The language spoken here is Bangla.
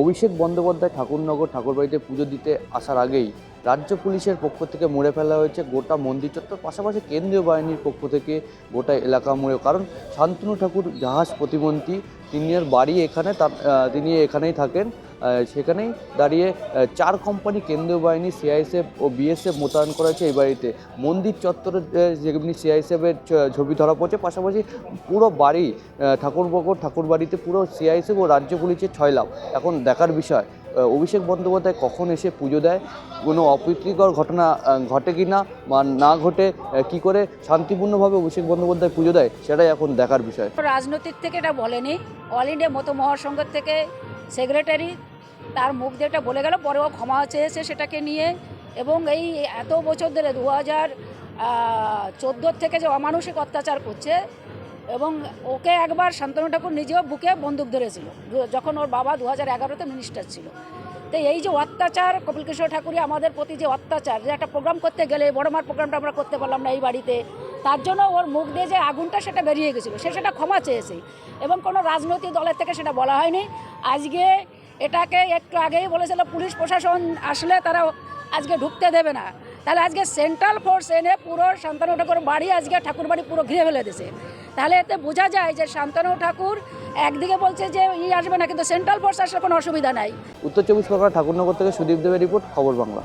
অভিষেক বন্দ্যোপাধ্যায় ঠাকুরনগর ঠাকুরবাড়িতে পুজো দিতে আসার আগেই রাজ্য পুলিশের পক্ষ থেকে মুড়ে ফেলা হয়েছে গোটা মন্দির চত্বর, পাশাপাশি কেন্দ্রীয় বাহিনীর পক্ষ থেকে গোটা এলাকা মুড়ে। কারণ শান্তনু ঠাকুর জাহাজ প্রতিমন্ত্রী, তিনির বাড়ি এখানে, তিনি এখানেই থাকেন। সেখানেই দাঁড়িয়ে 4 কোম্পানি কেন্দ্রীয় বাহিনী, সিআইএসএফ ও বিএসএফ মোতায়েন করা হয়েছে এই বাড়িতে। মন্দির চত্বরে যেমনি সিআইএসএফের ছবি ধরা পড়ছে, পাশাপাশি পুরো বাড়ি ঠাকুর বাড়িতে পুরো সিআইএসএফ ও রাজ্য পুলিশের ছয়লাভ। এখন দেখার বিষয় অভিষেক বন্দ্যোপাধ্যায় কখন এসে পুজো দেয়, কোনো অপ্রীতিকর ঘটনা ঘটে কি না বা না ঘটে, কি করে শান্তিপূর্ণভাবে অভিষেক বন্দ্যোপাধ্যায় পুজো দেয়, সেটাই এখন দেখার বিষয়। রাজনৈতিক থেকে এটা বলেনি, অল ইন্ডিয়া মতো মহাসংঘ থেকে সেক্রেটারি তার মুখ দিয়ে এটা বলে গেল, পরেও ক্ষমা চেয়েছে সেটাকে নিয়ে। এবং এই এত বছর ধরে 2014 থেকে যে অমানসিক অত্যাচার করছে, এবং ওকে একবার শান্তনু ঠাকুর নিজেও বুকে বন্দুক ধরেছিল যখন ওর বাবা 2011-তে মিনিস্টার ছিল। তো এই যে অত্যাচার, কপিল কৃষ্ণ ঠাকুরই আমাদের প্রতি যে অত্যাচার, যে একটা প্রোগ্রাম করতে গেলে বড়মার প্রোগ্রামটা আমরা করতে পারলাম না এই বাড়িতে, তার জন্য ওর মুখ দিয়ে যে আগুনটা সেটা বেরিয়ে গেছিলো, সেটা ক্ষমা চেয়েছে। এবং কোনো রাজনৈতিক দলের থেকে সেটা বলা হয়নি। আজকে এটাকে একটু আগেই বলেছিল পুলিশ প্রশাসন আসলে তারা আজকে ঢুকতে দেবে না, তাহলে আজকে সেন্ট্রাল ফোর্স এনে পুরো শান্তনু ঠাকুর বাড়ি, আজকে ঠাকুর বাড়ি পুরো ঘিরে ফেলে দিয়েছে। তাহলে এতে বোঝা যায় যে শান্তনু ঠাকুর একদিকে বলছে যে আসবে না, কিন্তু সেন্ট্রাল ফোর্স আসলে কোনো অসুবিধা নাই। উত্তর 24 পরগনা ঠাকুরনগর থেকে সুদীপ দেবের রিপোর্ট, খবর বাংলা।